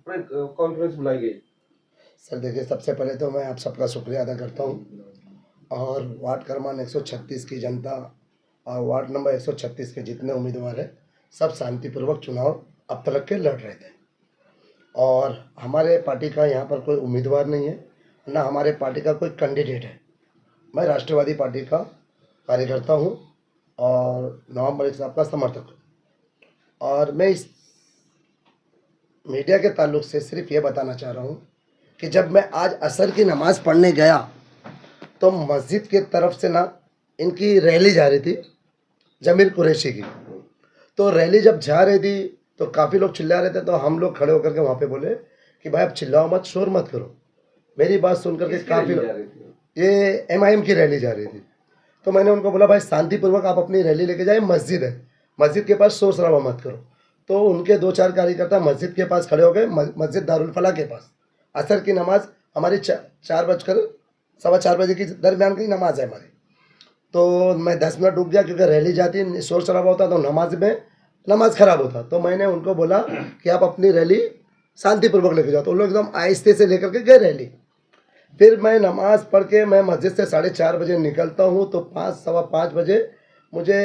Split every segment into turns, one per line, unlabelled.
Conference बुलाई गई।
Sir देखिए, सबसे पहले तो मैं आप सबका शुक्रिया अदा करता हूँ और वार्ड क्रमांक 136 की जनता और वार्ड नंबर 136 के जितने उम्मीदवार हैं सब शांतिपूर्वक चुनाव अब तक के लड़ रहे थे और हमारे पार्टी का यहाँ पर कोई उम्मीदवार नहीं है, ना हमारे पार्टी का कोई कैंडिडेट है। मैं राष्ट्रवादी पार्टी का कार्यकर्ता हूँ और नवाब मलिक साहब का समर्थक हूँ। और मैं इस मीडिया के ताल्लुक से सिर्फ ये बताना चाह रहा हूँ कि जब मैं आज असर की नमाज़ पढ़ने गया तो मस्जिद की तरफ से ना इनकी रैली जा रही थी जमीर कुरैशी की। तो रैली जब जा रही थी तो काफ़ी लोग चिल्ला रहे थे, तो हम लोग खड़े होकर के वहाँ पे बोले कि भाई आप चिल्लाओ मत, शोर मत करो। मेरी बात सुन करके काफ़ी ये MIM की रैली जा रही थी। तो मैंने उनको बोला भाई शांतिपूर्वक आप अपनी रैली लेके जाए, मस्जिद है, मस्जिद के पास शोर शराबा मत करो। तो उनके 2-4 कार्यकर्ता मस्जिद के पास खड़े हो गए, मस्जिद दारुल फलाह के पास। असर की नमाज़ हमारी 4:15 बजे की दरमियान की नमाज़ है हमारी। तो मैं 10 मिनट रुक गया क्योंकि रैली जाती, शोर शराबा होता तो नमाज ख़राब होता। तो मैंने उनको बोला कि आप अपनी रैली शांतिपूर्वक लेके जाओ। तो उन लोग एकदम आहिस्ते से लेकर के गए रैली। फिर मैं नमाज़ पढ़ के मैं मस्जिद से 4:30 बजे निकलता हूँ तो 5, सवा 5 बजे मुझे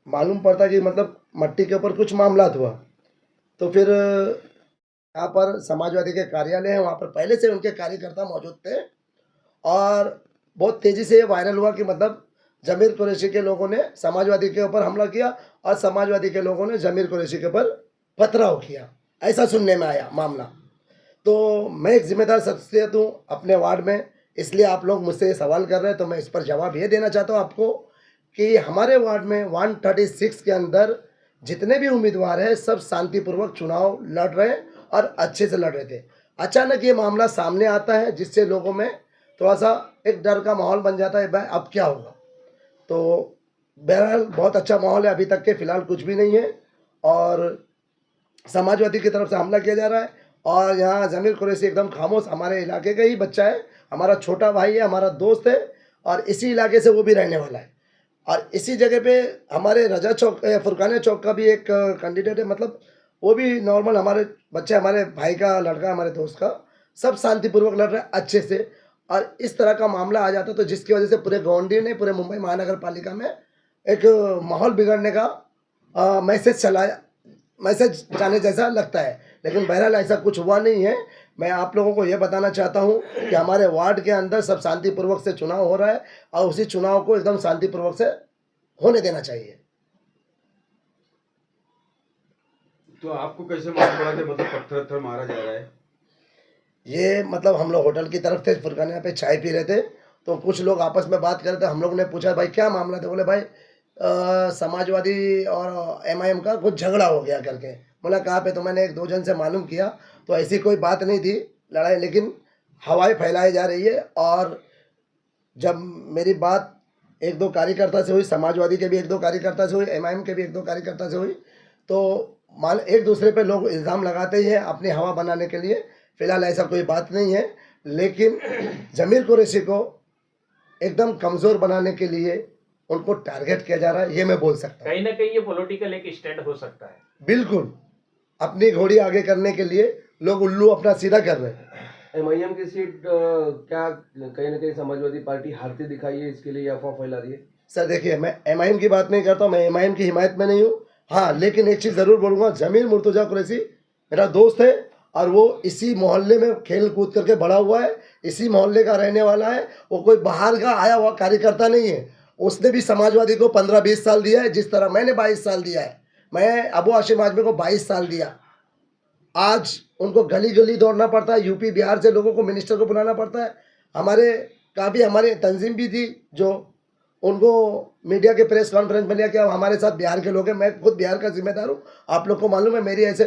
मालूम पड़ता कि मतलब मट्टी के ऊपर कुछ मामला हुआ। तो फिर यहाँ पर समाजवादी के कार्यालय है, वहाँ पर पहले से उनके कार्यकर्ता मौजूद थे और बहुत तेज़ी से ये वायरल हुआ कि मतलब जमीर कुरैशी के लोगों ने समाजवादी के ऊपर हमला किया और समाजवादी के लोगों ने जमीर कुरैशी के ऊपर पथराव किया, ऐसा सुनने में आया मामला। तो मैं एक जिम्मेदार शख्सियत हूँ अपने वार्ड में, इसलिए आप लोग मुझसे सवाल कर रहे हैं तो मैं इस पर जवाब ये देना चाहता हूँ आपको कि हमारे वार्ड में 136 के अंदर जितने भी उम्मीदवार हैं सब शांतिपूर्वक चुनाव लड़ रहे हैं और अच्छे से लड़ रहे थे। अचानक ये मामला सामने आता है जिससे लोगों में थोड़ा सा एक डर का माहौल बन जाता है, भाई अब क्या होगा। तो बहरहाल बहुत अच्छा माहौल है, अभी तक के फ़िलहाल कुछ भी नहीं है और समाजवादी की तरफ से हमला किया जा रहा है और यहाँ जमीर कुरैशी एकदम खामोश, हमारे इलाके का ही बच्चा है, हमारा छोटा भाई है, हमारा दोस्त है और इसी इलाके से वो भी रहने वाला है। और इसी जगह पे हमारे रजा चौक फुरकाने चौक का भी एक कैंडिडेट है, मतलब वो भी नॉर्मल हमारे बच्चे, हमारे भाई का लड़का, हमारे दोस्त का, सब शांतिपूर्वक लड़ रहे हैं अच्छे से। और इस तरह का मामला आ जाता तो जिसकी वजह से पूरे गौंडी ने, पूरे मुंबई महानगर पालिका में एक माहौल बिगड़ने का मैसेज जाने जैसा लगता है, लेकिन बहरहाल ऐसा कुछ हुआ नहीं है। मैं आप लोगों को ये बताना चाहता हूँ कि हमारे वार्ड के अंदर सब शांतिपूर्वक से चुनाव हो रहा है और उसी चुनाव को एकदम शांतिपूर्वक से होने देना चाहिए।
तो आपको कैसे मालूम पड़ा कि मतलब पत्थर मारा जा रहा है?
ये मतलब हम लोग होटल की तरफ थे, फुरकाने पे चाय पी रहे थे तो कुछ लोग आपस में बात कर रहे थे। हम लोग ने पूछा भाई क्या मामला था, बोले भाई समाजवादी और MIM का कुछ झगड़ा हो गया करके। बोला कहाँ पे, तो मैंने 1-2 जन से मालूम किया तो ऐसी कोई बात नहीं थी लड़ाई, लेकिन हवाएं फैलाई जा रही है। और जब मेरी बात 1-2 कार्यकर्ता से हुई, समाजवादी के भी 1-2 कार्यकर्ता से हुई, MIM के भी 1-2 कार्यकर्ता से हुई, तो एक दूसरे पे लोग इल्ज़ाम लगाते ही हैं अपनी हवा बनाने के लिए। फ़िलहाल ऐसा कोई बात नहीं है, लेकिन जमीर कुरैशी को एकदम कमज़ोर बनाने के लिए उनको टारगेट किया जा रहा है, ये मैं बोल सकता हूँ।
कहीं ना कहीं ये पॉलिटिकल एक स्टैंड हो सकता है।
बिल्कुल, अपनी घोड़ी आगे करने के लिए लोग उल्लू अपना सीधा कर रहे हैं।
MIM की सीट क्या कहीं ना कहीं समाजवादी पार्टी हारती दिखाई है, इसके लिए अफवाह फैला रही है?
सर देखिए, मैं MIM की बात नहीं करता हूँ, मैं MIM की हिमायत में नहीं हूँ। हाँ, लेकिन एक चीज़ ज़रूर बोलूँगा, जमीर मुर्तज़ा कुरैशी मेरा दोस्त है और वो इसी मोहल्ले में खेल कूद करके बड़ा हुआ है, इसी मोहल्ले का रहने वाला है। वो कोई बाहर का आया हुआ कार्यकर्ता नहीं है। उसने भी समाजवादी को 15-20 साल दिया है, जिस तरह मैंने 22 साल दिया है। मैं अबू हाशिम आजमी को 22 साल दिया। आज उनको गली गली दौड़ना पड़ता है, यूपी बिहार से लोगों को, मिनिस्टर को बुलाना पड़ता है। हमारे तंजीम भी थी जो उनको मीडिया के प्रेस कॉन्फ्रेंस में लिया कि अब हमारे साथ बिहार के लोग हैं। मैं खुद बिहार का जिम्मेदार हूँ, आप लोग को मालूम है। मेरी ऐसे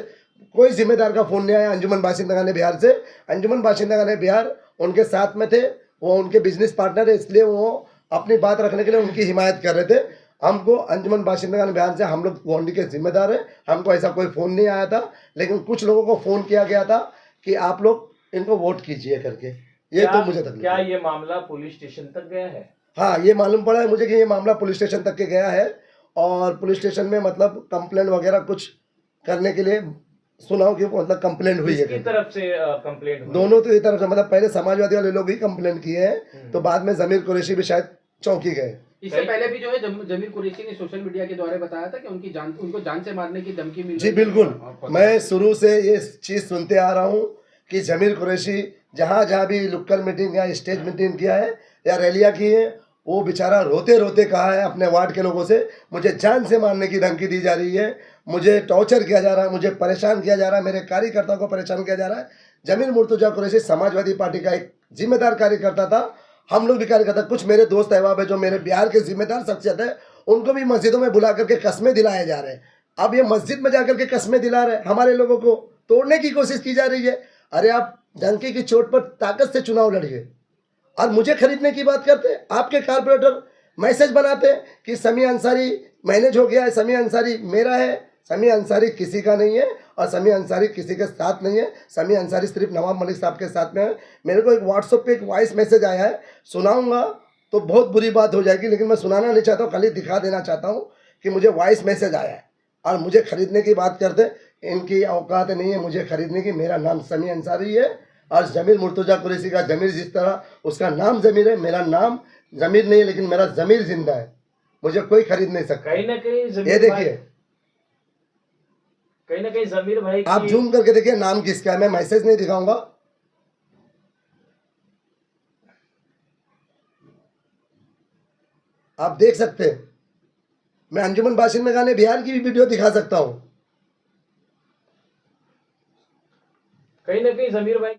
कोई जिम्मेदार का फ़ोन नहीं आया अंजुमन बाशिंदगान बिहार से। अंजुमन बाशिंदगान बिहार उनके साथ में थे, वो उनके बिजनेस पार्टनर है, इसलिए वो अपनी बात रखने के लिए उनकी हिमायत कर रहे थे। हमको अंजुमन बाशिंदगान बिहार से, हम लोग गोंडी के जिम्मेदार हैं, हमको ऐसा कोई फ़ोन नहीं आया था। लेकिन कुछ लोगों को फ़ोन किया गया था कि आप लोग इनको वोट कीजिए करके। ये तो मुझे तकलीफ
क्या
है।
ये मामला पुलिस स्टेशन तक गया है?
हाँ, ये मालूम पड़ा है मुझे कि ये मामला पुलिस स्टेशन तक के गया है और पुलिस स्टेशन में मतलब कंप्लेंट वगैरह कुछ करने के लिए सुनाओ कि मतलब कंप्लेंट हुई
किसकी
है।
तरफ से कंप्लेंट हुई?
दोनों तो ये तरफ से, मतलब पहले समाजवादी वाले लोग ही कंप्लेंट किए हैं,
हम्म।
तो बाद में जमीर कुरैशी भी शायद चौंकी गए।
इससे पहले भी जो है जमीर कुरैशी ने सोशल मीडिया के द्वारा बताया था कि उनको जान से मारने की धमकी मिल
जी
रही है।
बिल्कुल, मैं शुरू से ये चीज़ सुनते आ रहा हूँ कि जमीर कुरैशी जहाँ जहाँ भी लुक्कड़ मीटिंग या स्टेज मीटिंग किया है या रैलियाँ की हैं, वो बेचारा रोते रोते कहा है अपने वार्ड के लोगों से, मुझे जान से मारने की धमकी दी जा रही है, मुझे टॉर्चर किया जा रहा है, मुझे परेशान किया जा रहा है, मेरे कार्यकर्ताओं को परेशान किया जा रहा है। जमीर मुर्तजा कुरैशी समाजवादी पार्टी का एक जिम्मेदार कार्यकर्ता था, हम लोग भी कार्यकर्ता, कुछ मेरे दोस्त अहबाब है जो मेरे बिहार के जिम्मेदार शख्सियत है, उनको भी मस्जिदों में बुला करके कस्में दिलाए जा रहे हैं। अब ये मस्जिद में जाकर के कस्में दिला रहे हैं, हमारे लोगों को तोड़ने की कोशिश की जा रही है। अरे आप डंकी की चोट पर ताकत से चुनाव लड़िए और मुझे खरीदने की बात करते हैं। आपके कारपोरेटर मैसेज बनाते हैं कि समी अंसारी मैनेज हो गया है, समी अंसारी मेरा है। समी अंसारी किसी का नहीं है और समी अंसारी किसी के साथ नहीं है। समी अंसारी सिर्फ नवाब मलिक साहब के साथ में है। मेरे को एक व्हाट्सएप पे एक वॉइस मैसेज आया है, सुनाऊंगा तो बहुत बुरी बात हो जाएगी, लेकिन मैं सुनाना नहीं चाहता हूँ, खाली दिखा देना चाहता हूँ कि मुझे वॉइस मैसेज आया है और मुझे खरीदने की बात करते हैं। इनकी औकात नहीं है मुझे खरीदने की। मेरा नाम समी अंसारी है और जमीर मुर्तजा कुरैशी का जमीर, जिस तरह उसका नाम जमीर है, मेरा नाम जमीर नहीं है, लेकिन मेरा जमीर जिंदा है, मुझे कोई खरीद नहीं सकता।
कहीं ना कहीं
ये
जमीर
देखिए,
कहीं ना कहीं जमीर भाई
आप
की
जूम करके देखिए नाम किसका है, मैं मैसेज नहीं दिखाऊंगा। आप देख सकते हैं, मैं अंजुमन बाशिंद में गाने बिहार की भी वीडियो दिखा सकता हूं।
कहीं ना कहीं जमीर भाई